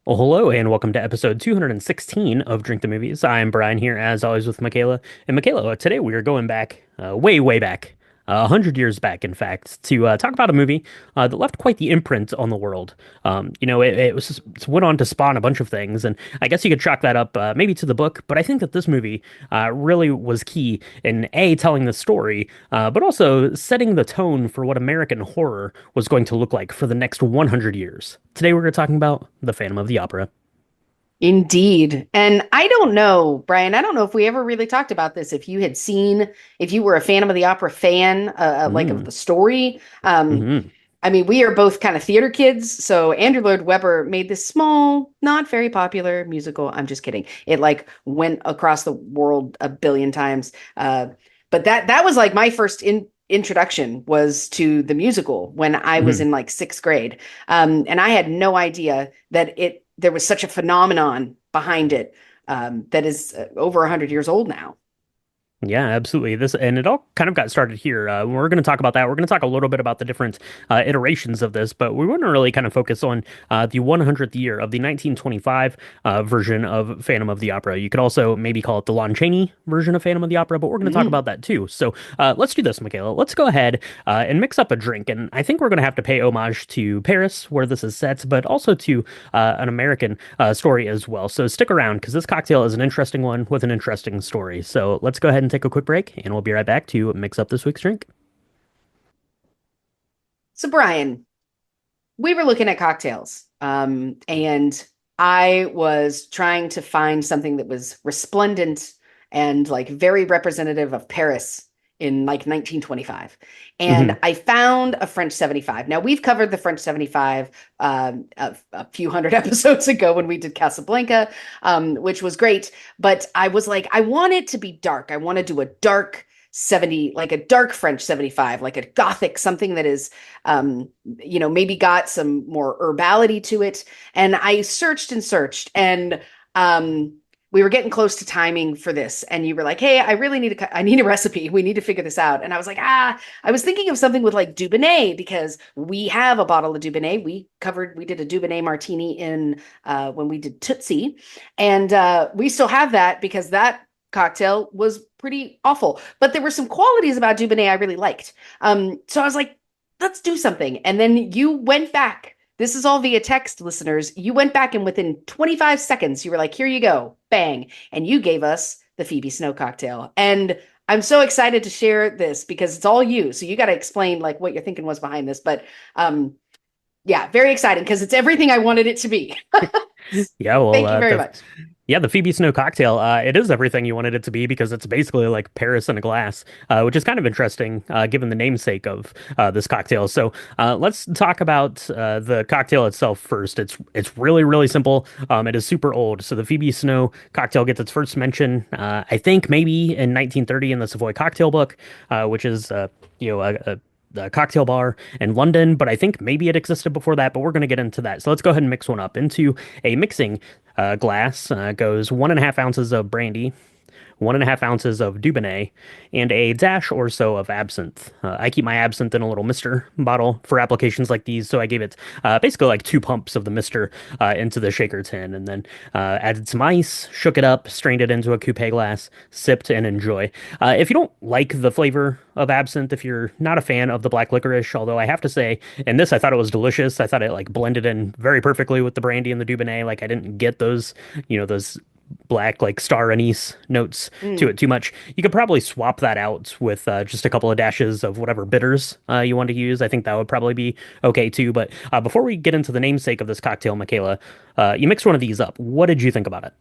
Well, hello and welcome to episode 216 of Drink the Movies. I'm Brian here, as always, with Michaela. And Michaela, today we are going back, way back, 100 years back, in fact, to talk about a movie that left quite the imprint on the world. It went on to spawn a bunch of things, and I guess you could chalk that up maybe to the book. But I think that this movie really was key in A, telling the story, but also setting the tone for what American horror was going to look like for the next 100 years. Today we're talking about The Phantom of the Opera. Indeed. And I don't know, Brian, I don't know if we ever really talked about this. If you had seen, if you were a Phantom of the Opera fan, like of Mm, the story. hmm I mean, we are both kind of theater kids. So Andrew Lloyd Webber made this small, not very popular musical. I'm just kidding. It like went across the world a billion times. But that was like my first introduction was to the musical when I was hmm in like sixth grade. And I had no idea that there was such a phenomenon behind it that is over 100 years old now. Yeah, absolutely. This and it all kind of got started here. We're going to talk about that. We're going to talk a little bit about the different iterations of this, but we want to really kind of focus on the 100th year of the 1925 version of Phantom of the Opera. You could also maybe call it the Lon Chaney version of Phantom of the Opera, but we're going to talk Mm. about that too. So let's do this, Michaela. Let's go ahead and mix up a drink, and I think we're going to have to pay homage to Paris, where this is set, but also to an American story as well. So stick around because this cocktail is an interesting one with an interesting story. So let's go ahead and take a quick break, and we'll be right back to mix up this week's drink. So, Brian, we were looking at cocktails, and I was trying to find something that was resplendent and like very representative of Paris in like 1925. Hmm And I found a French 75. Now, we've covered the French 75 a few hundred episodes ago when we did Casablanca, which was great. But I was like, I want it to be dark. I want to do a dark 70, like a dark French 75, like a gothic, something that is maybe got some more herbality to it. And I searched and searched, and we were getting close to timing for this. And you were like, "Hey, I really I need a recipe. We need to figure this out." And I was like, I was thinking of something with like Dubonnet because we have a bottle of Dubonnet. We did a Dubonnet martini in when we did Tootsie, and we still have that because that cocktail was pretty awful. But there were some qualities about Dubonnet I really liked. So I was like, let's do something. And then you went back. This is all via text, listeners. You went back and within 25 seconds, you were like, here you go, bang. And you gave us the Phoebe Snow cocktail. And I'm so excited to share this because it's all you. So you got to explain like what your thinking was behind this. But yeah, very exciting because it's everything I wanted it to be. Yeah, well, Thank you very much. the Phoebe Snow cocktail, it is everything you wanted it to be because it's basically like Paris in a glass, which is kind of interesting given the namesake of this cocktail. So let's talk about the cocktail itself first. It's really simple. It is super old. So the Phoebe Snow cocktail gets its first mention, I think maybe in 1930 in the Savoy Cocktail Book, which is you know a cocktail bar in London, but I think maybe it existed before that, but we're going to get into that. So let's go ahead and mix one up. Into a mixing glass goes 1.5 ounces of brandy, 1.5 ounces of Dubonnet, and a dash or so of absinthe. I keep my absinthe in a little Mister bottle for applications like these, so I gave it basically like 2 pumps of the Mister into the shaker tin, and then added some ice, shook it up, strained it into a coupe glass, sipped, and enjoy. If you don't like the flavor of absinthe, if you're not a fan of the black licorice, although I have to say, in this I thought it was delicious. I thought it like blended in very perfectly with the brandy and the Dubonnet. Like I didn't get those black like star anise notes to Mm. it too much. You could probably swap that out with just a couple of dashes of whatever bitters you want to use. I think that would probably be okay too. But before we get into the namesake of this cocktail, Michaela, you mixed one of these up. What did you think about it?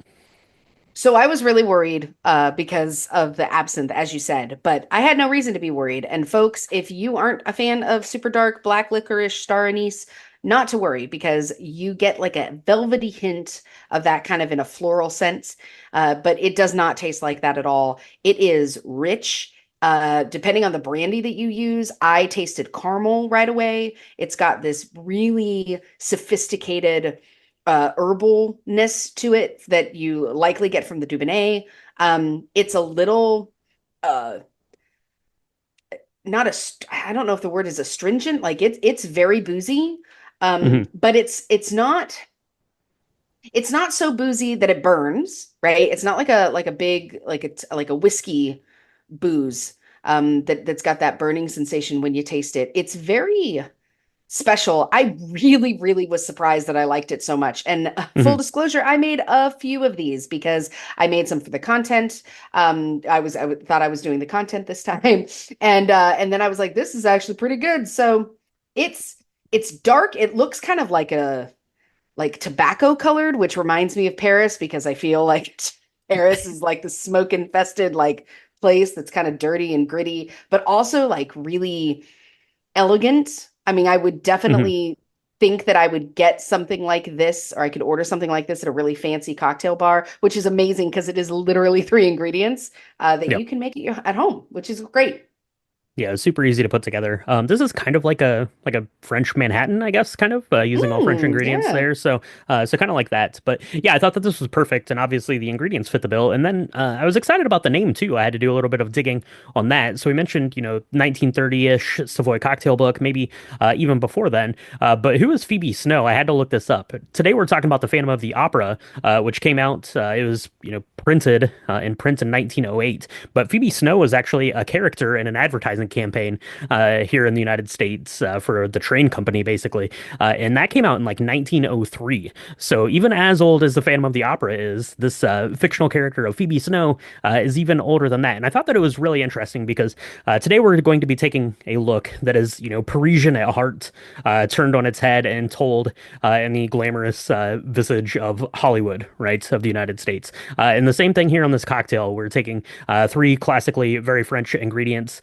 So I was really worried because of the absinthe, as you said, but I had no reason to be worried. And folks, if you aren't a fan of super dark black licorice star anise, not to worry because you get like a velvety hint of that kind of in a floral sense, but it does not taste like that at all. It is rich. Depending on the brandy that you use, I tasted caramel right away. It's got this really sophisticated herbalness to it that you likely get from the Dubonnet. It's a little uh not I don't know if the word is astringent, like it's very boozy. Hmm But it's not It's not so boozy that it burns, right? It's not like a big like it's like a whiskey booze that's got that burning sensation when you taste it. It's very special. I really, really was surprised that I liked it so much. And full Hmm. disclosure, I made a few of these because I made some for the content. Thought I was doing the content this time, and then I was like, this is actually pretty good. So it's it's dark. It looks kind of like a like tobacco colored, which reminds me of Paris because I feel like Paris is like the smoke infested like place that's kind of dirty and gritty, but also like really elegant. I mean, I would Hmm. definitely think that I would get something like this, or I could order something like this at a really fancy cocktail bar, which is amazing because it is literally three ingredients that you Yep. can make at home, which is great. Yeah, it's super easy to put together. This is kind of like a French Manhattan, I guess, kind of using all French ingredients Yeah. there. So kind of like that. But yeah, I thought that this was perfect, and obviously the ingredients fit the bill. And then I was excited about the name too. I had to do a little bit of digging on that. So we mentioned, 1930-ish Savoy cocktail book, maybe even before then. But who is Phoebe Snow? I had to look this up. Today we're talking about the Phantom of the Opera, which came out. It was printed in print in 1908. But Phoebe Snow was actually a character in an advertising campaign here in the United States for the train company, basically. And that came out in like 1903. So even as old as the Phantom of the Opera is, this fictional character of Phoebe Snow is even older than that. And I thought that it was really interesting because today we're going to be taking a look that is, Parisian at heart, turned on its head and told in the glamorous visage of Hollywood, right, of the United States. And the same thing here on this cocktail. We're taking three classically very French ingredients,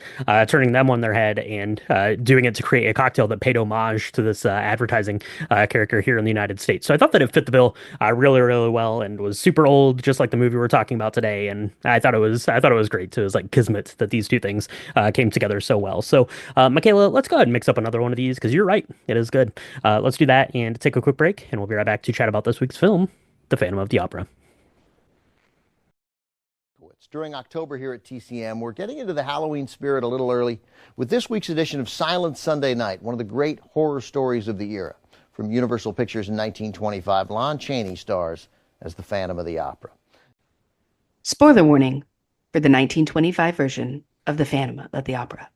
turning them on their head and doing it to create a cocktail that paid homage to this advertising character here in the United States. So I thought that it fit the bill really, really well and was super old, just like the movie we're talking about today. And I thought it was great too. It was like kismet that these two things came together so well. So, Michaela, let's go ahead and mix up another one of these because you're right, it is good. Let's do that and take a quick break, and we'll be right back to chat about this week's film, The Phantom of the Opera. During October here at TCM, we're getting into the Halloween spirit a little early with this week's edition of Silent Sunday Night, one of the great horror stories of the era. From Universal Pictures in 1925, Lon Chaney stars as the Phantom of the Opera. Spoiler warning for the 1925 version of The Phantom of the Opera.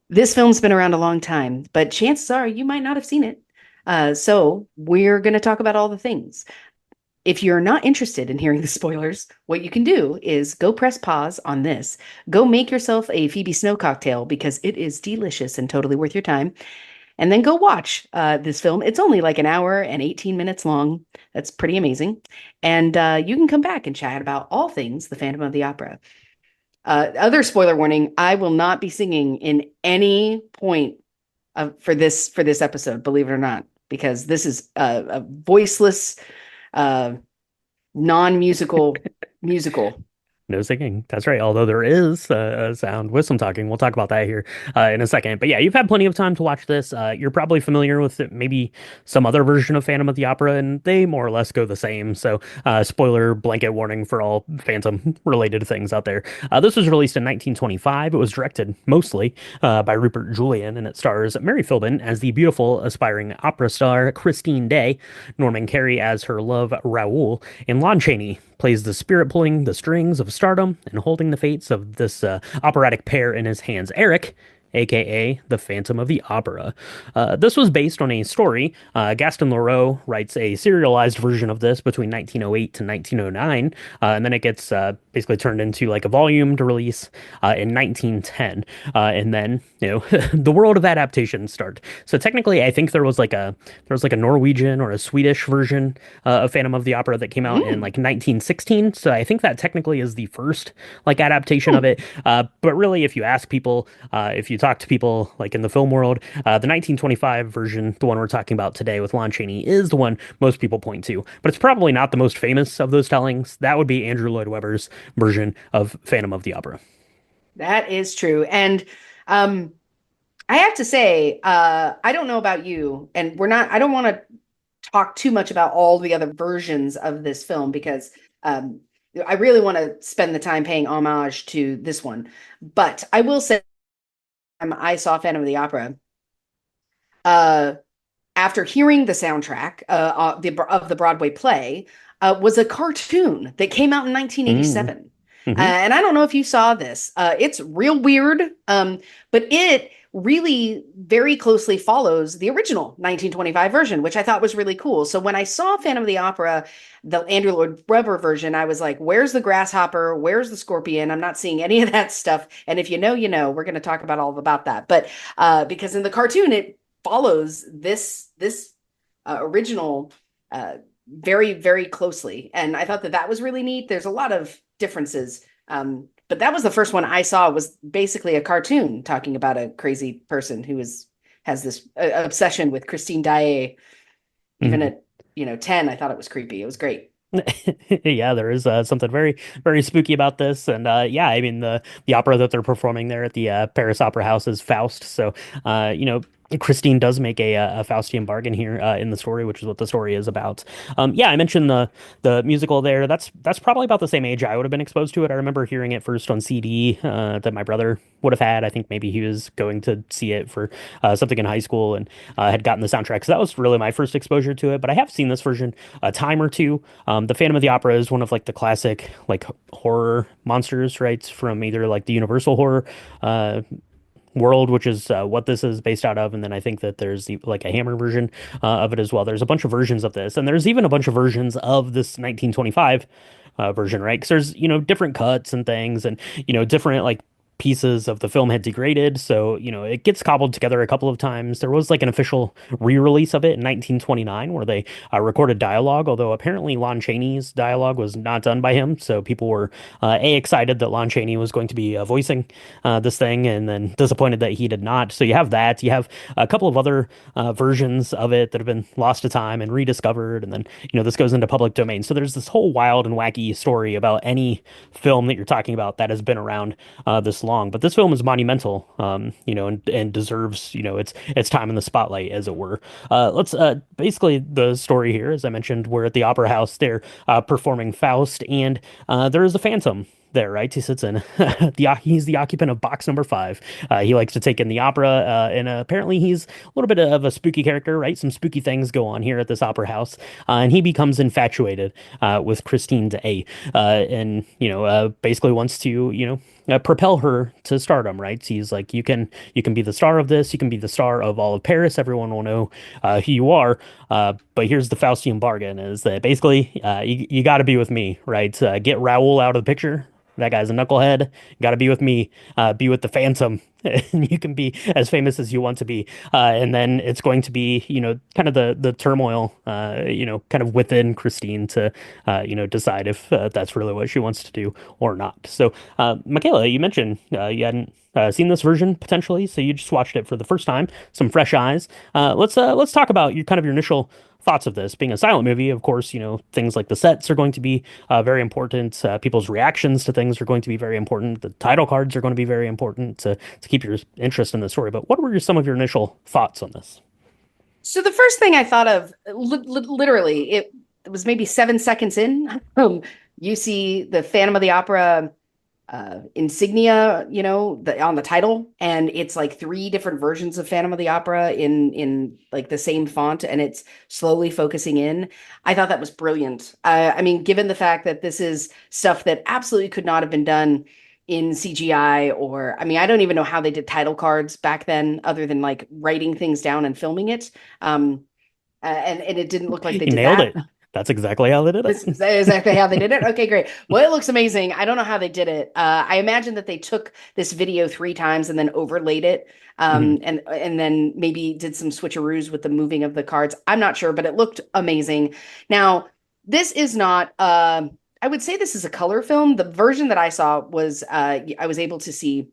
This film's been around a long time, but chances are you might not have seen it. So we're going to talk about all the things. If you're not interested in hearing the spoilers, what you can do is go press pause on this. Go make yourself a Phoebe Snow cocktail because it is delicious and totally worth your time. And then go watch this film. It's only like an hour and 18 minutes long. That's pretty amazing. And you can come back and chat about all things The Phantom of the Opera. Other spoiler warning, I will not be singing in any point for this episode, believe it or not, because this is a voiceless uh, non-musical musical. No singing. That's right. Although there is a sound with some talking. We'll talk about that here in a second. But yeah, you've had plenty of time to watch this. You're probably familiar with maybe some other version of Phantom of the Opera, and they more or less go the same. So, spoiler blanket warning for all Phantom related things out there. This was released in 1925. It was directed mostly by Rupert Julian, and it stars Mary Philbin as the beautiful, aspiring opera star Christine Day, Norman Carey as her love Raoul, and Lon Chaney plays the spirit pulling the strings of stardom and holding the fates of this operatic pair in his hands. Eric, aka the Phantom of the Opera. This was based on a story. Gaston Leroux writes a serialized version of this between 1908 to 1909, and then it gets basically turned into like a volume to release in 1910. And then the world of adaptations start. So technically, I think there was like a Norwegian or a Swedish version of Phantom of the Opera that came out in Mm. like 1916. So I think that technically is the first like adaptation of Hmm. it. But really, if you ask people, if you talk to people like in the film world, the 1925 version, the one we're talking about today with Lon Chaney, is the one most people point to. But it's probably not the most famous of those tellings. That would be Andrew Lloyd Webber's version of Phantom of the Opera. That is true. And um, I have to say, I don't know about you, and I don't want to talk too much about all the other versions of this film because um, I really want to spend the time paying homage to this one. But I will say, I saw Phantom of the Opera. Uh, after hearing the soundtrack of the Broadway play, was a cartoon that came out in Mm. 1987. Hmm. And I don't know if you saw this. It's real weird, but it really very closely follows the original 1925 version, which I thought was really cool. So when I saw Phantom of the Opera, the Andrew Lloyd Webber version, I was like, where's the grasshopper? Where's the scorpion? I'm not seeing any of that stuff. And if you know, you know, we're going to talk about all about that. But because in the cartoon, it follows this original very, very closely. And I thought that that was really neat. There's a lot of differences. But that was the first one I saw, was basically a cartoon talking about a crazy person who has this obsession with Christine Daae. Even Hmm. at 10, I thought it was creepy. It was great. Yeah, there is something very, very spooky about this, and yeah, I mean the opera that they're performing there at the Paris Opera House is Faust. So, Christine does make a Faustian bargain here in the story, which is what the story is about. Yeah, I mentioned the musical there. That's probably about the same age I would have been exposed to it. I remember hearing it first on CD that my brother would have had. I think maybe he was going to see it for something in high school and had gotten the soundtrack. So that was really my first exposure to it. But I have seen this version a time or two. The Phantom of the Opera is one of like the classic like horror monsters, right? From either like the Universal horror uh, world, which is what this is based out of, and then I think that there's like a Hammer version of it as well. There's a bunch of versions of this, and there's even a bunch of versions of this 1925 version, right? Because there's different cuts and things, and different like pieces of the film had degraded, so it gets cobbled together a couple of times. There was like an official re-release of it in 1929 where they recorded dialogue, although apparently Lon Chaney's dialogue was not done by him, so people were excited that Lon Chaney was going to be voicing this thing, and then disappointed that he did not. So you have that. You have a couple of other versions of it that have been lost to time and rediscovered, and then this goes into public domain. So there's this whole wild and wacky story about any film that you're talking about that has been around this long. But this film is monumental, and deserves its time in the spotlight, as it were. Let's basically the story here, as I mentioned, we're at the Opera House. They're performing Faust, and there is a phantom there, right? He sits in he's the occupant of box number five. He likes to take in the opera, and apparently he's a little bit of a spooky character, right? Some spooky things go on here at this opera house, and he becomes infatuated with Christine Day, and basically wants to propel her to stardom, right? So he's like, you can be the star of this, you can be the star of all of Paris. Everyone will know who you are. But here's the Faustian bargain: is that basically you got to be with me, right? Get Raoul out of the picture. That guy's a knucklehead. Got to be with me. Be with the Phantom, and you can be as famous as you want to be. And then it's going to be, kind of the turmoil, kind of within Christine to, decide if that's really what she wants to do or not. So, Michaela, you mentioned you hadn't seen this version potentially, so you just watched it for the first time, some fresh eyes. Let's talk about your initial thoughts of this being a silent movie. Of course, things like the sets are going to be very important. People's reactions to things are going to be very important. The title cards are going to be very important to keep your interest in the story. But what were some of your initial thoughts on this? So the first thing I thought of, literally, it was maybe 7 seconds in. You see the Phantom of the Opera insignia, on the title, and it's like three different versions of Phantom of the Opera in like the same font, and it's slowly focusing in. I thought that was brilliant. I mean, given the fact that this is stuff that absolutely could not have been done in CGI, or I mean, I don't even know how they did title cards back then, other than like writing things down and filming it. And it didn't look like they You did nailed that. it. That's exactly how they did it. This is exactly how they did it. Okay, great. Well, it looks amazing. I don't know how they did it. I imagine that they took this video 3 times and then overlaid it, Mhm. and then maybe did some switcheroos with the moving of the cards. I'm not sure, but it looked amazing. Now, this is not. I would say this is a color film. The version that I saw was I was able to see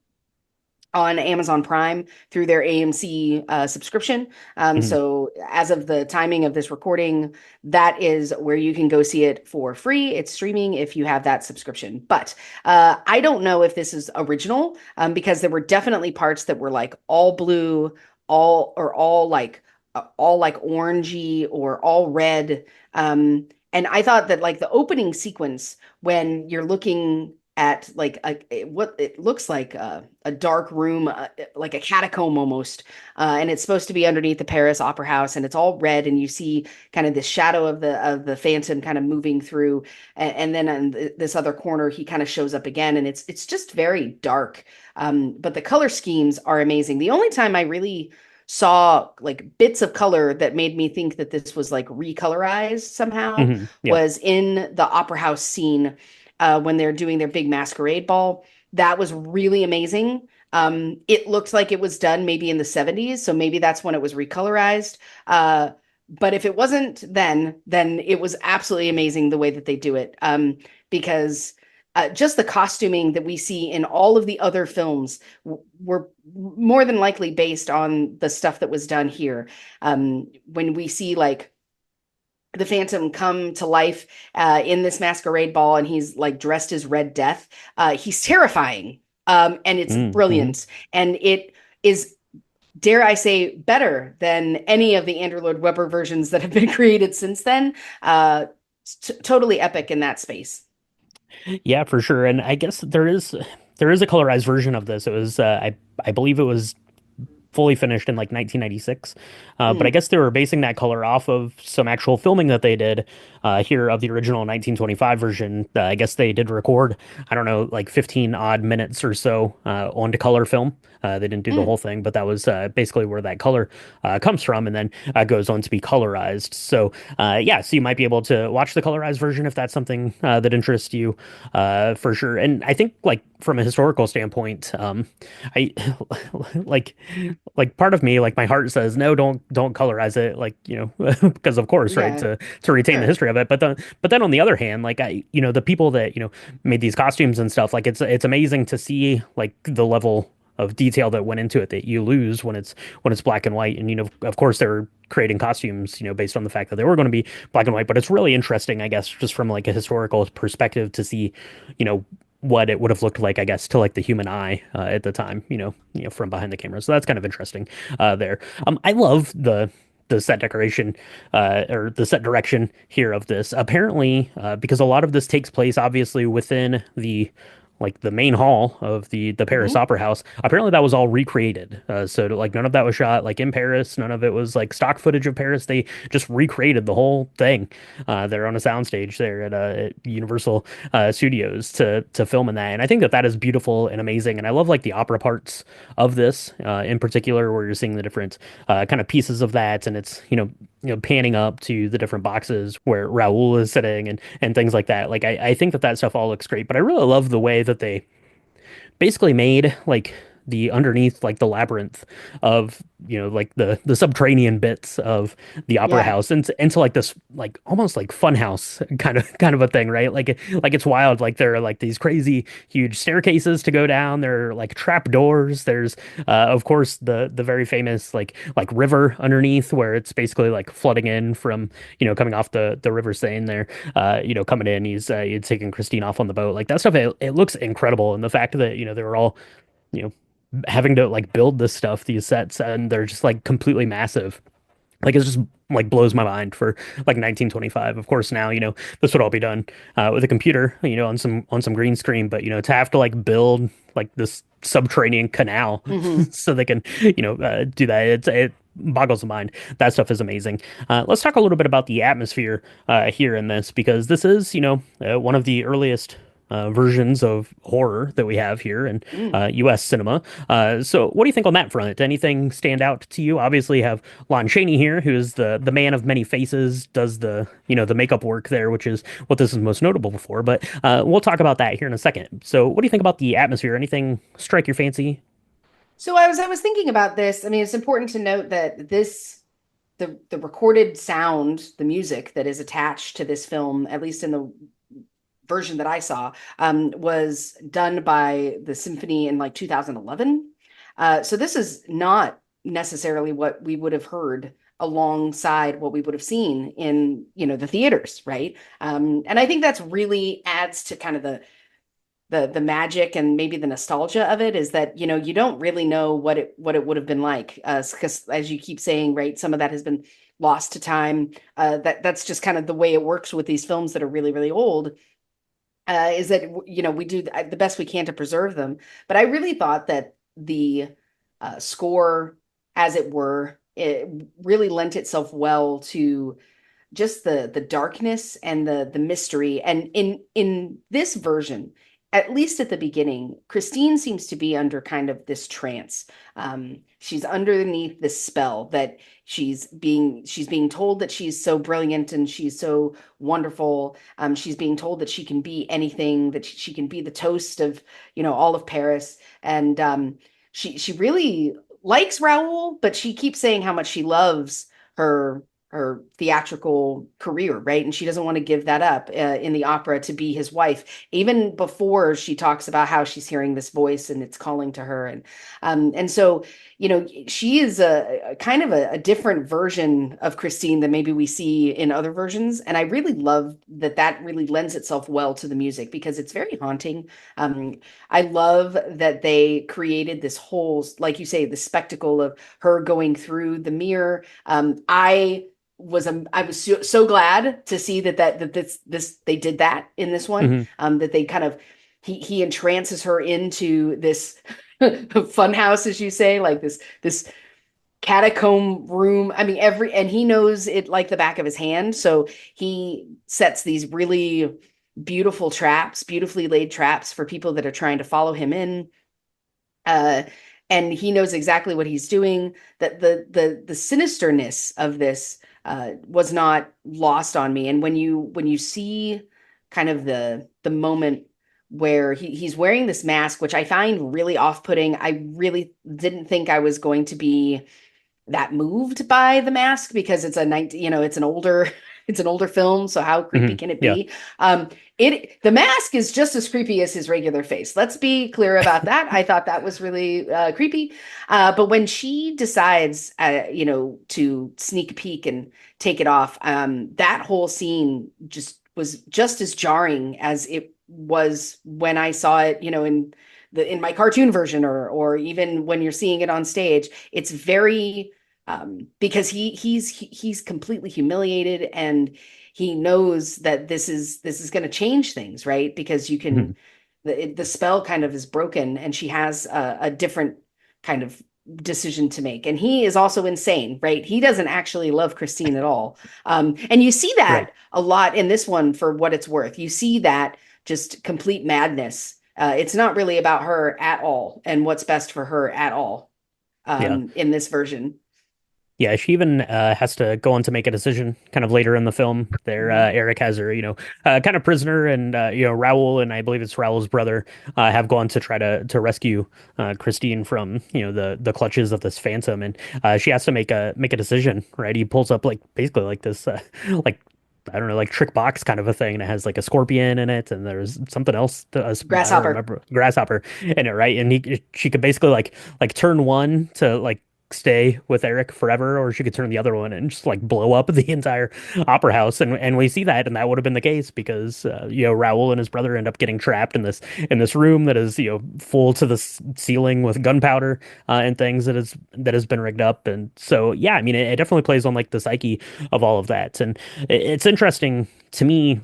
on Amazon Prime through their AMC subscription. Mhm. So as of the timing of this recording, that is where you can go see it for free. It's streaming if you have that subscription. But I don't know if this is original, because there were definitely parts that were like all blue, all like orangey or all red. And I thought that like the opening sequence when you're looking at like what it looks like a dark room, like a catacomb almost. And it's supposed to be underneath the Paris Opera House, and it's all red, and you see kind of this shadow of the Phantom kind of moving through, and then on this other corner, he kind of shows up again, and it's just very dark. But the color schemes are amazing. The only time I really saw like bits of color that made me think that this was like recolorized somehow Yeah. was in the opera house scene when they're doing their big masquerade ball. That was really amazing. It looked like it was done maybe in the 70s, so maybe that's when it was recolorized. But if it wasn't then it was absolutely amazing the way that they do it. Because just the costuming that we see in all of the other films were more than likely based on the stuff that was done here. When we see like the Phantom come to life in this masquerade ball, and he's like dressed as Red Death. He's terrifying, and it's Mm-hmm. brilliant, and it is, dare I say, better than any of the Andrew Lloyd Webber versions that have been created since then. Totally epic in that space. Yeah, for sure. And I guess there is a colorized version of this. It was I believe it was fully finished in like 1996. But I Mm, guess they were basing that color off of some actual filming that they did here of the original 1925 version. I guess they did record, I don't know, like 15 odd minutes or so onto color film. They didn't do the mm. whole thing, but that was basically where that color comes from, and then goes on to be colorized. So, yeah, so you might be able to watch the colorized version if that's something that interests you, for sure. And I think, like, from a historical standpoint, I like part of me, like my heart says no, don't colorize it, like, because of course, right, Yeah, to retain the sure. history of it. But then on the other hand, like, the people that made these costumes and stuff, like it's amazing to see like the level of detail that went into it that you lose when it's black and white. And of course they're creating costumes based on the fact that they were going to be black and white. But it's really interesting, I guess, just from like a historical perspective, to see you know what it would have looked like, I guess, to like the human eye at the time, from behind the camera. So that's kind of interesting there. I love the set decoration or the set direction here of this. Apparently, because a lot of this takes place obviously within the main hall of the Paris Hmm. Opera House. Apparently, that was all recreated. So like none of that was shot like in Paris. None of it was like stock footage of Paris. They just recreated the whole thing there on a soundstage there at Universal Studios to film in that. And I think that that is beautiful and amazing. And I love like the opera parts of this in particular, where you're seeing the different kind of pieces of that, and it's panning up to the different boxes where Raoul is sitting and things like that. Like I think that that stuff all looks great, but I really love the way that they basically made like the underneath, like the labyrinth of like the subterranean bits of the opera Yeah. house into like this, like almost like fun house kind of a thing, right? Like it's wild. Like there are like these crazy huge staircases to go down. There are like trap doors. There's of course the very famous like river underneath, where it's basically like flooding in from coming off the river Seine there, coming in. He's taking Christine off on the boat. Like that stuff, it looks incredible. And the fact that they were all you know having to like build this stuff, these sets, and they're just like completely massive. Like it's just like blows my mind for like 1925. Of course, now this would all be done with a computer, on some green screen. But to have to like build like this subterranean canal Hmm. so they can do that, it boggles the mind. That stuff is amazing. Let's talk a little bit about the atmosphere here in this, because this is one of the earliest versions of horror that we have here in Mm. U.S. cinema. So, what do you think on that front? Anything stand out to you? Obviously, you have Lon Chaney here, who is the man of many faces, does the makeup work there, which is what this is most notable for. But we'll talk about that here in a second. So, what do you think about the atmosphere? Anything strike your fancy? So I was thinking about this. I mean, it's important to note that the recorded sound, the music that is attached to this film, at least in the version that I saw, was done by the symphony in like 2011. So this is not necessarily what we would have heard alongside what we would have seen in the theaters, right? And I think that's really adds to kind of the magic and maybe the nostalgia of it, is that you don't really know what it would have been like, because as you keep saying, right, some of that has been lost to time. That's just kind of the way it works with these films that are really really old. is that we do the best we can to preserve them. But I really thought that the score, as it were, it really lent itself well to just the darkness and the mystery. And in this version, at least at the beginning, Christine seems to be under kind of this trance. She's underneath this spell that she's being told that she's so brilliant and she's so wonderful. She's being told that she can be anything, that she can be the toast of all of Paris. And she really likes Raoul, but she keeps saying how much she loves her her theatrical career, right? And she doesn't want to give that up in the opera to be his wife, even before she talks about how she's hearing this voice and it's calling to her. And so, she is a kind of a different version of Christine than maybe we see in other versions. And I really love that really lends itself well to the music because it's very haunting. I love that they created this whole, like you say, the spectacle of her going through the mirror. I was so glad to see that this they did that in this one. Hmm. That they kind of he entrances her into this fun house, as you say, like this catacomb room. I mean, and he knows it like the back of his hand. So he sets these really beautiful traps, beautifully laid traps for people that are trying to follow him in. Uh, and he knows exactly what he's doing. That the sinisterness of this was not lost on me. And when you see kind of the moment where he's wearing this mask, which I find really off-putting. I really didn't think I was going to be that moved by the mask because it's an older it's an older film, so how creepy Hmm. can it Yeah. be? The mask is just as creepy as his regular face. Let's be clear about that. I thought that was really creepy. But when she decides to sneak peek and take it off, that whole scene just was just as jarring as it was when I saw it, in my cartoon version, or even when you're seeing it on stage. It's very because he's completely humiliated, and he knows that this is going to change things, right? Because Hmm. the spell kind of is broken, and she has a different kind of decision to make. And he is also insane, right? He doesn't actually love Christine at all. And you see Right. that a lot in this one, for what it's worth. You see that just complete madness. It's not really about her at all and what's best for her at all, Yeah. in this version. Yeah, she even has to go on to make a decision kind of later in the film. There, Mhm. Eric has her, kind of prisoner, and Raoul and I believe it's Raoul's brother have gone to try to rescue Christine from the clutches of this phantom, and she has to make a decision, right? He pulls up like basically like this like I don't know, like trick box kind of a thing, and it has like a scorpion in it, and there's something else I don't Grasshopper. remember, grasshopper in it, right? And she could basically like turn one to like stay with Eric forever, or she could turn the other one and just like blow up the entire opera house. And we see that, and that would have been the case because Raoul and his brother end up getting trapped in this room that is full to the ceiling with gunpowder and things that has been rigged up. And so yeah, I mean it definitely plays on like the psyche of all of that, and it's interesting to me.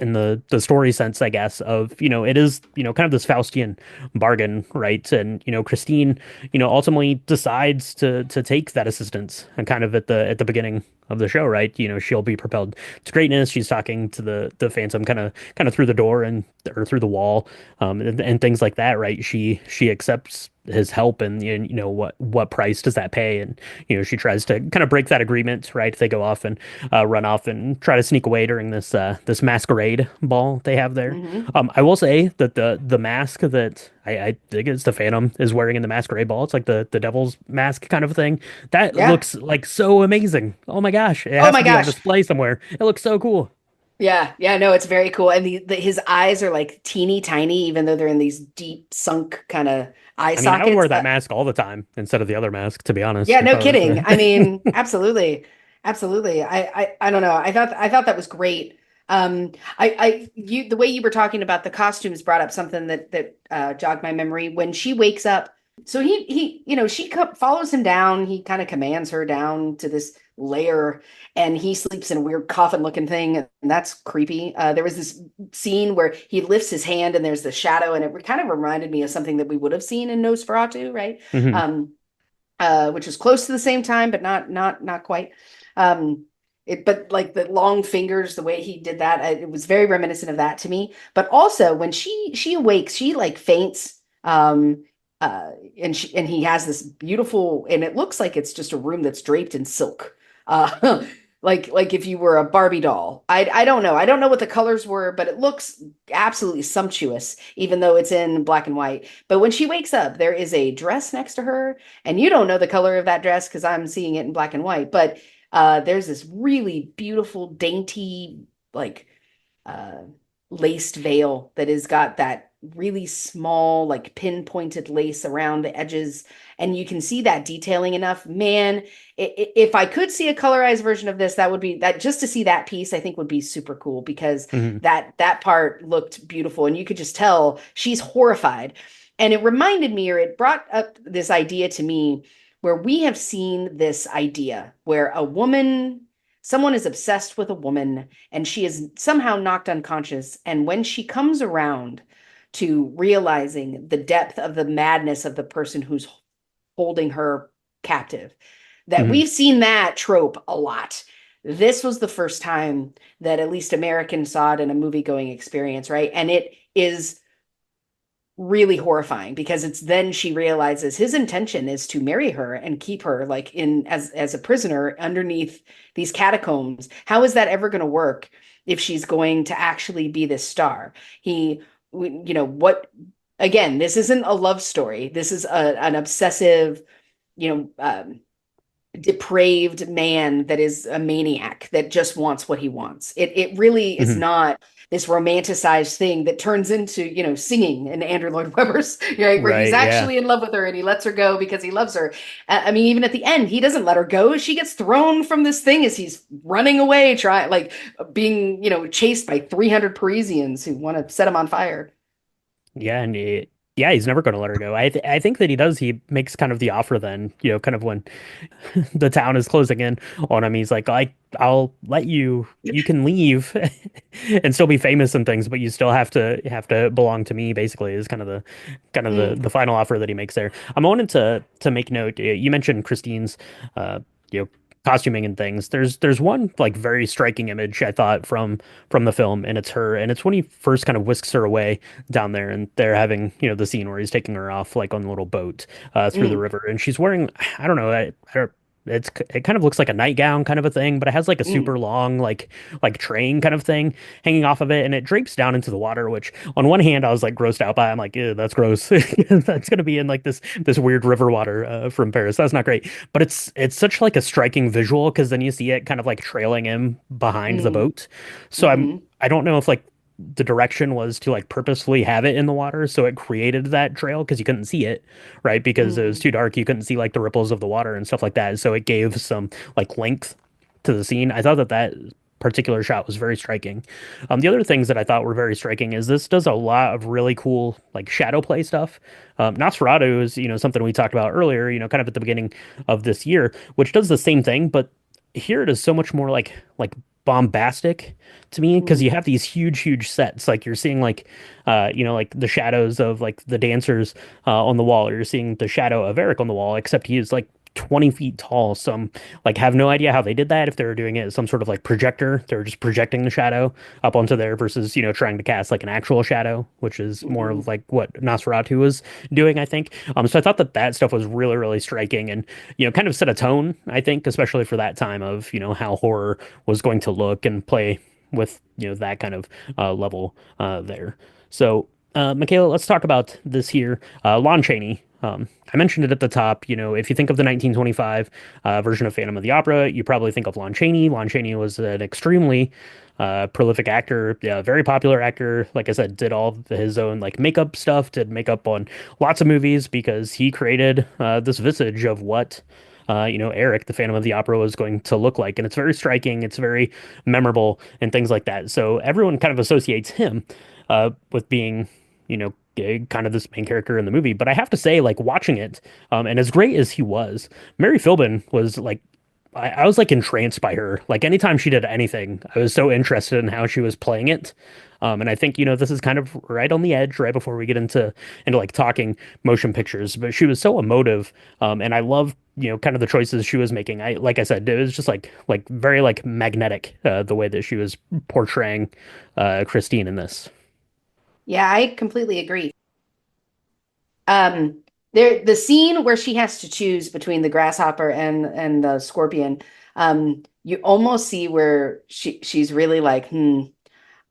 In the story sense, I guess, of it is kind of this Faustian bargain, right? And Christine, ultimately decides to take that assistance, and kind of at the beginning of the show, right? She'll be propelled to greatness. She's talking to the Phantom kind of through the door and or through the wall, and things like that, right? She accepts his help, and what price does that pay? And she tries to kind of break that agreement, right? They go off and run off and try to sneak away during this masquerade ball they have there. Hmm. I will say that the mask that I think it's the Phantom is wearing in the masquerade ball. It's like the devil's mask kind of thing. That Yeah. looks like so amazing. Oh my gosh, it Oh has my to be on gosh. display somewhere. It looks so cool. Yeah. Yeah. No, it's very cool. And his eyes are like teeny tiny, even though they're in these deep sunk kind of eye I mean, I would sockets. wear that mask all the time instead of the other mask, to be Yeah, honest. If no I was, kidding. I mean, absolutely. Absolutely. I don't know. I thought that was great. The way you were talking about the costumes brought up something that jogged my memory. When she wakes up, so she follows him down. He kind of commands her down to lair, and he sleeps in a weird coffin looking thing, and that's creepy. There was this scene where he lifts his hand and there's the shadow, and it kind of reminded me of something that we would have seen in Nosferatu, right? Hmm. Um, which was close to the same time, but not quite. But like the long fingers, the way he did that, it was very reminiscent of that to me. But also when she awakes, she like faints. And he has this beautiful, and it looks like it's just a room that's draped in silk. Like if you were a Barbie doll. I don't know. I don't know what the colors were, but it looks absolutely sumptuous, even though it's in black and white. But when she wakes up, there is a dress next to her, and you don't know the color of that dress because I'm seeing it in black and white. But there's this really beautiful, dainty, like uh, laced veil that has got that really small, like pinpointed lace around the edges. And you can see that detailing enough. Man, if I could see a colorized version of this, that would be that just to see that piece, I think would be super cool because Hmm. that part looked beautiful. And you could just tell she's horrified. And it reminded me, or it brought up this idea to me where we have seen this idea where someone is obsessed with a woman and she is somehow knocked unconscious. And when she comes around to realizing the depth of the madness of the person who's holding her captive, that Hmm. we've seen that trope a lot. This was the first time that at least Americans saw it in a movie going experience, right? And it is really horrifying because it's then she realizes his intention is to marry her and keep her like in as a prisoner underneath these catacombs. How is that ever going to work if she's going to actually be this star? What, again, this isn't a love story. This is an obsessive, you know, depraved man that is a maniac that just wants what he wants. It really is Hmm. not this romanticized thing that turns into, singing in Andrew Lloyd Webber's, right, where he's Right. Yeah. actually in love with her and he lets her go because he loves her. I mean, even at the end, he doesn't let her go. She gets thrown from this thing as he's running away, trying like being, chased by 300 Parisians who want to set him on fire. Yeah, yeah, he's never going to let her go. I think that he does. He makes kind of the offer then, kind of when the town is closing in on him. He's like, I'll let you. You can leave and still be famous and things, but you still have to belong to me. Basically, is kind of the Mm, final offer that he makes there. I wanted to make note. You mentioned Christine's, uh, you know. Costuming and things. There's one like very striking image I thought from the film, and it's her, and it's when he first kind of whisks her away down there, and they're having the scene where he's taking her off like on the little boat through the mm, river, and she's wearing I don't know I don't it kind of looks like a nightgown kind of a thing, but it has like a mm, super long like train kind of thing hanging off of it, and it drapes down into the water. Which on one hand I was like grossed out by. I'm like, ew, that's gross. That's gonna be in like this weird river water from Paris. That's not great. But it's such like a striking visual because then you see it kind of like trailing him behind the mm, boat. So mm, I don't know if like the direction was to like purposefully have it in the water so it created that trail because you couldn't see it, right? Because it was mm, too dark, you couldn't see like the ripples of the water and stuff like that, so it gave some like length to the scene. I thought that particular shot was very striking. The other things that I thought were very striking is this does a lot of really cool like shadow play stuff. Nosferatu is something we talked about earlier, kind of at the beginning of this year, which does the same thing, but here it is so much more like bombastic to me because mm, you have these huge sets, like you're seeing like the shadows of like the dancers on the wall, or you're seeing the shadow of Eric on the wall, except he is like 20 feet tall. So I'm like have no idea how they did that, if they were doing it as some sort of like projector, they were just projecting the shadow up onto there versus trying to cast like an actual shadow, which is more mm, of like what Nosferatu was doing, I think. So I thought that stuff was really striking, and kind of set a tone, I think, especially for that time of how horror was going to look and play with that kind of level there. So Michaela, let's talk about this here. Lon Chaney. I mentioned it at the top. If you think of the 1925 version of Phantom of the Opera, you probably think of Lon Chaney. Lon Chaney was an extremely prolific actor, yeah, very popular actor. Like I said, did all of his own like makeup stuff, did makeup on lots of movies because he created this visage of what Eric, the Phantom of the Opera, was going to look like. And it's very striking, it's very memorable, and things like that. So everyone kind of associates him with being, kind of this main character in the movie. But I have to say, like watching it, and as great as he was, Mary Philbin was like I was like entranced by her. Like anytime she did anything, I was so interested in how she was playing it. And I think, this is kind of right on the edge, right before we get into like talking motion pictures. But she was so emotive, and I love, kind of the choices she was making. Like I said, it was just like very like magnetic, the way that she was portraying Christine in this. Yeah, I completely agree. There, the scene where she has to choose between the grasshopper and the scorpion, you almost see where she's really like,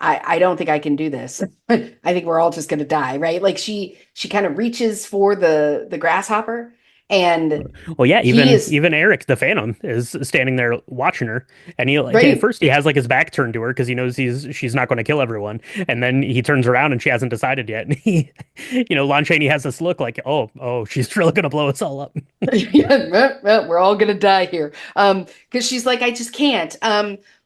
I don't think I can do this. I think we're all just gonna die, right? Like she kind of reaches for the grasshopper, and Well, yeah, he is even Eric the Phantom is standing there watching her, and he like at right. first he has like his back turned to her because he knows she's not going to kill everyone, and then he turns around and she hasn't decided yet, and Lon Chaney has this look like, oh, she's really going to blow us all up. Yeah, we're all gonna die here. Because she's like, I just can't.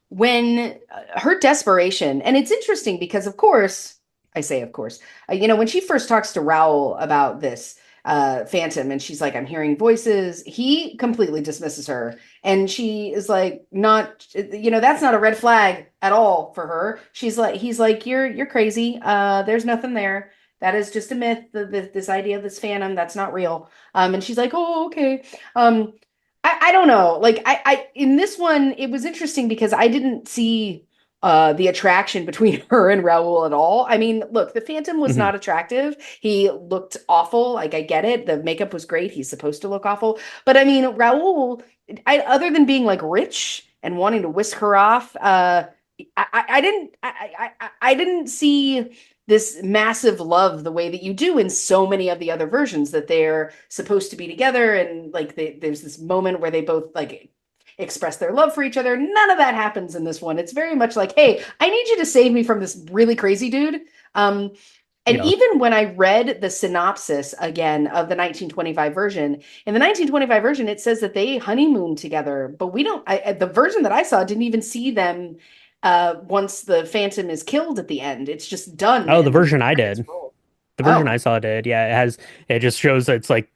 When her desperation, and it's interesting because, of course, I say, of course, when she first talks to Raoul about this Phantom, and she's like, I'm hearing voices, he completely dismisses her, and she is like, not, that's not a red flag at all for her. He's like, you're crazy. There's nothing there. That is just a myth. This idea of this Phantom, that's not real. And she's like, oh, okay. Um, I don't know. Like in this one, it was interesting because I didn't see the attraction between her and Raoul at all. I mean, look, the Phantom was Mhm. not attractive. He looked awful. Like I get it. The makeup was great. He's supposed to look awful. But I mean, Raoul, other than being like rich and wanting to whisk her off, I didn't see this massive love the way that you do in so many of the other versions that they're supposed to be together, and like there's this moment where they both like express their love for each other. None of that happens in this one. It's very much like, hey, I need you to save me from this really crazy dude. um and Yeah. even when I read the synopsis again of the 1925 version, in the 1925 version, it says that they honeymoon together, but we don't, the version that I saw didn't even see them once the Phantom is killed at the end. It's just done Oh, the and the version I credits did. roll. The version I Oh, saw did. Yeah, it just shows that it's like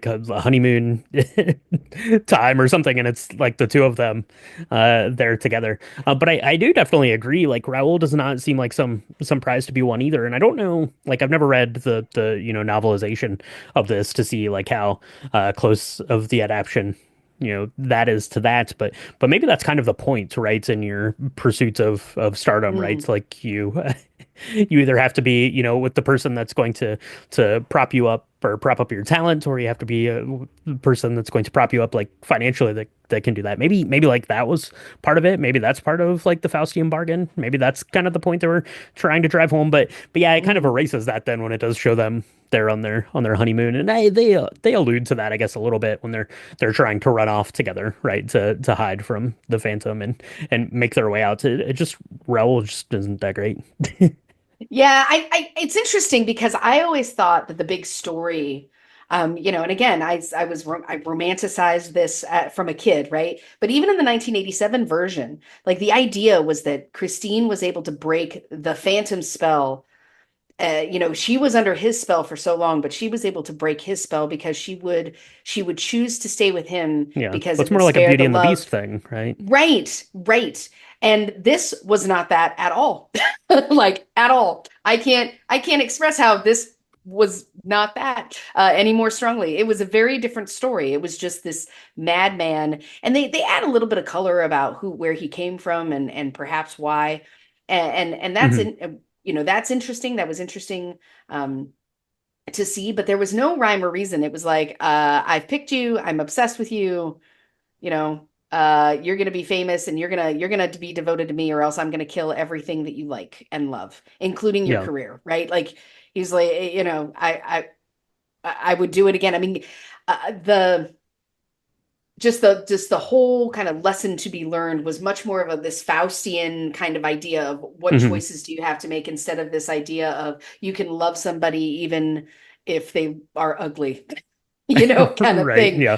a honeymoon time or something, and it's like the two of them there together. But I do definitely agree. Like Raoul does not seem like some prize to be won either. And I don't know, like I've never read the novelization of this to see like how close of the adaptation that is to that, but maybe that's kind of the point, right, in your pursuits of stardom, right? mm, Like you either have to be, with the person that's going to prop you up or prop up your talent, or you have to be a person that's going to prop you up like financially that can do that. Maybe like that was part of it. Maybe that's part of like the Faustian bargain. Maybe that's kind of the point they were trying to drive home. But yeah, it kind of mm. erases that then when it does show them they're on their honeymoon, and they allude to that I guess a little bit when they're trying to run off together, right, to hide from the Phantom and make their way out. It just Raoul just isn't that great. Yeah, it's interesting because I always thought that the big story, and again, I romanticized this from a kid, right? But even in the 1987 version, like the idea was that Christine was able to break the Phantom spell. She was under his spell for so long, but she was able to break his spell because she would choose to stay with him Yeah, because well, it's it more was like a fair Beauty to and the Beast love. thing, right? Right, right. And this was not that at all. Like at all. I can't express how this was not that any more strongly. It was a very different story. It was just this madman, and they add a little bit of color about where he came from and perhaps why. And that's Hmm. that's interesting. That was interesting to see, but there was no rhyme or reason. It was like, I've picked you, I'm obsessed with you, you're gonna be famous and you're gonna be devoted to me, or else I'm gonna kill everything that you like and love, including your Yeah. career, right? Like he's like, I would do it again. I mean, the just the whole kind of lesson to be learned was much more of this Faustian kind of idea of what Hmm. choices do you have to make, instead of this idea of you can love somebody even if they are ugly, kind of Right. thing. Yeah.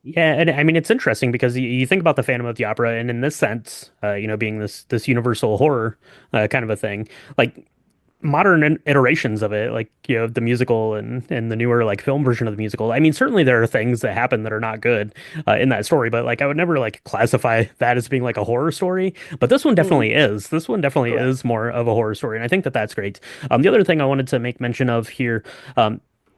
Yeah, and I mean it's interesting because you think about the Phantom of the Opera, and in this sense, being this universal horror kind of a thing, like modern iterations of it, like the musical and the newer like film version of the musical. I mean, certainly there are things that happen that are not good in that story, but like I would never like classify that as being like a horror story. But this one Mhm. definitely is. This one definitely Correct. is more of a horror story, and I think that that's great. The other thing I wanted to make mention of here.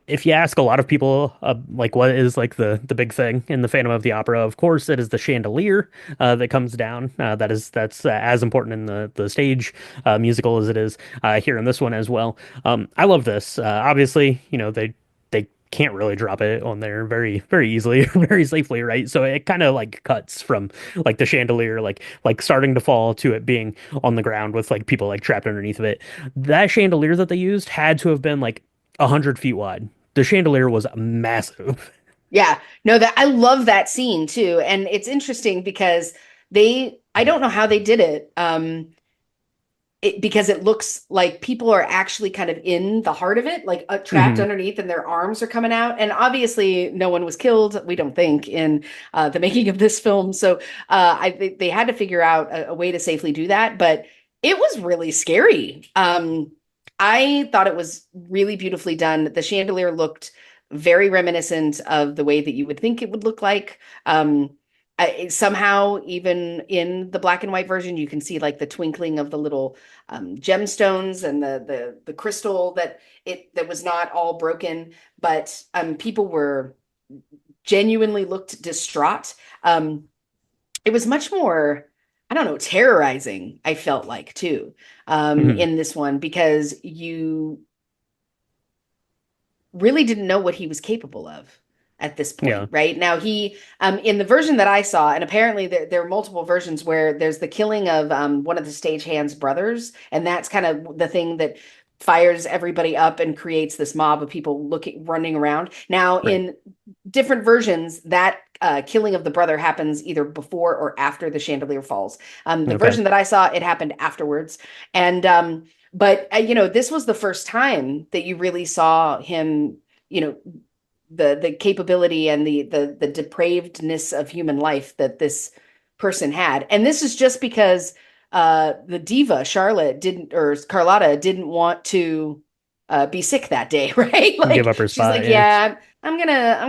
If you ask a lot of people, like what is like the big thing in the Phantom of the Opera, of course it is the chandelier that comes down. That's as important in the stage musical as it is here in this one as well. I love this. Obviously, they can't really drop it on there very easily, very safely, right? So it kind of like cuts from like the chandelier, like starting to fall to it being on the ground with like people like trapped underneath of it. That chandelier that they used had to have been like 100 feet wide. The chandelier was massive. Yeah, no, that I love that scene too. And it's interesting because I don't know how they did it. Because it looks like people are actually kind of in the heart of it, like trapped Hmm. underneath, and their arms are coming out. And obviously, no one was killed. We don't think in the making of this film. So they had to figure out a way to safely do that. But it was really scary. I thought it was really beautifully done. The chandelier looked very reminiscent of the way that you would think it would look like. Somehow, even in the black and white version, you can see like the twinkling of the little gemstones and the crystal that was not all broken, but people were genuinely looked distraught. It was much more, I don't know, terrorizing. I felt like too Hmm. in this one because you really didn't know what he was capable of at this Yeah. point, right? Now he in the version that I saw, and apparently there are multiple versions where there's the killing of one of the stagehand's brothers, and that's kind of the thing that fires everybody up and creates this mob of people looking running around. Now Right. in different versions, that killing of the brother happens either before or after the chandelier falls. The Okay. version that I saw, it happened afterwards, and but this was the first time that you really saw him, you know, the capability and the depravedness of human life that this person had. And this is just because the diva Charlotte didn't or Carlotta didn't want to be sick that day, right? Give Like up her she's spot. like, Yeah. yeah, I'm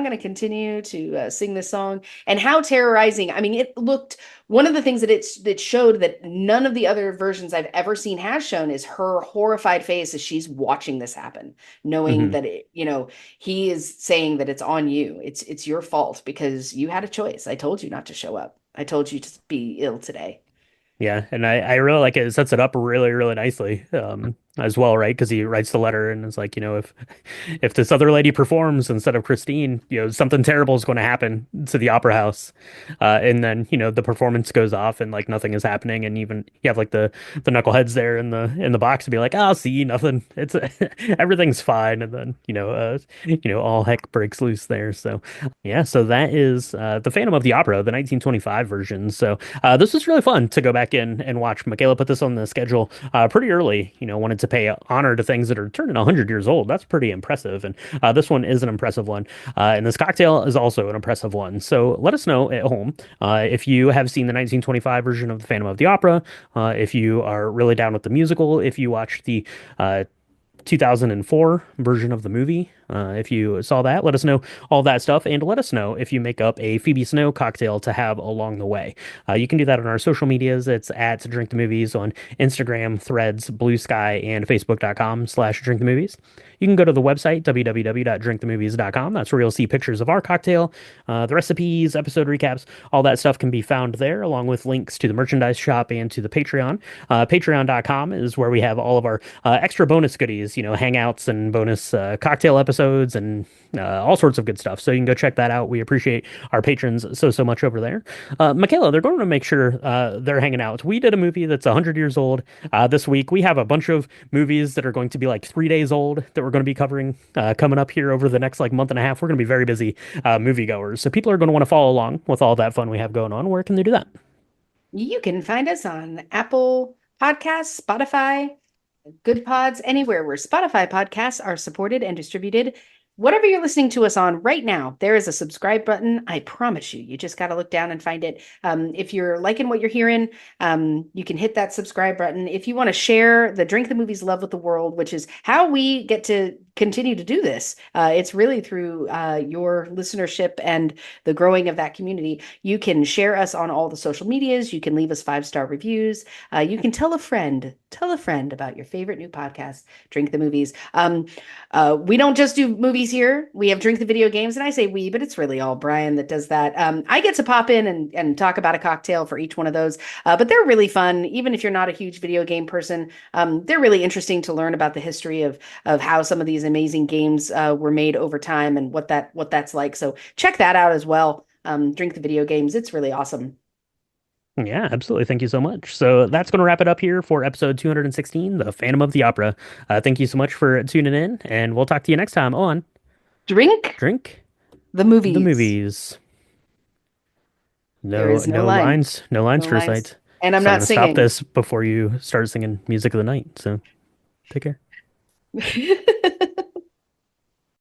gonna continue to sing this song. And how terrorizing! I mean, it looked one of the things that showed that none of the other versions I've ever seen has shown is her horrified face as she's watching this happen, knowing Hmm. that he is saying that it's on you. It's your fault because you had a choice. I told you not to show up. I told you to be ill today. Yeah, and I really like it. It sets it up really nicely as well, right? Because he writes the letter and it's like, if this other lady performs instead of Christine, something terrible is going to happen to the opera house. And then, the performance goes off and like nothing is happening. And even you have like the knuckleheads there in the box to be like, oh, see, nothing. It's everything's fine. And then, all heck breaks loose there. So yeah, so that is the Phantom of the Opera, the 1925 version. So this was really fun to go back in and watch. Michaela put this on the schedule pretty early. Wanted to pay honor to things that are turning 100 years old. That's pretty impressive. And this one is an impressive one. And this cocktail is also an impressive one. So let us know at home if you have seen the 1925 version of the Phantom of the Opera, if you are really down with the musical, if you watched the 2004 version of the movie. If you saw that, let us know all that stuff, and let us know if you make up a Phoebe Snow cocktail to have along the way. You can do that on our social medias. It's at Drink the Movies on Instagram, Threads, Blue Sky, and Facebook.com/Drink the Movies. You can go to the website, www.drinkthemovies.com. That's where you'll see pictures of our cocktail, the recipes, episode recaps, all that stuff can be found there, along with links to the merchandise shop and to the Patreon. Patreon.com is where we have all of our extra bonus goodies, hangouts and bonus cocktail episodes and all sorts of good stuff. So you can go check that out. We appreciate our patrons so much over there. Michaela, they're going to make sure they're hanging out. We did a movie that's 100 years old this week. We have a bunch of movies that are going to be like 3 days old that we're going to be covering coming up here over the next like month and a half. We're going to be very busy moviegoers. So people are going to want to follow along with all that fun we have going on. Where can they do that? You can find us on Apple Podcasts, Spotify, Good Pods, anywhere where Spotify podcasts are supported and distributed. whatever you're listening to us on right now, there is a subscribe button. I promise you, you just got to look down and find it. If you're liking what you're hearing, you can hit that subscribe button. If you want to share the Drink the Movies love with the world, which is how we get to continue to do this, it's really through your listenership and the growing of that community. You can share us on all the social medias. You can leave us 5-star reviews. You can tell a friend about your favorite new podcast, Drink the Movies. We don't just do movies here. We have Drink the Video Games, and I say we, but it's really all Brian that does that. I get to pop in and talk about a cocktail for each one of those, but they're really fun. Even if you're not a huge video game person, they're really interesting to learn about the history of how some of these amazing games were made over time and what that's like. So check that out as well. Drink the Video Games. It's really awesome. Yeah, absolutely. Thank you so much. So that's going to wrap it up here for episode 216, The Phantom of the Opera. Thank you so much for tuning in, and we'll talk to you next time on Drink Drink the the Movies. Movies. There No, is no line, no lines no for a lines, sight. and I'm So I'm not going to stop singing. this before you start singing Music of the Night. So take care.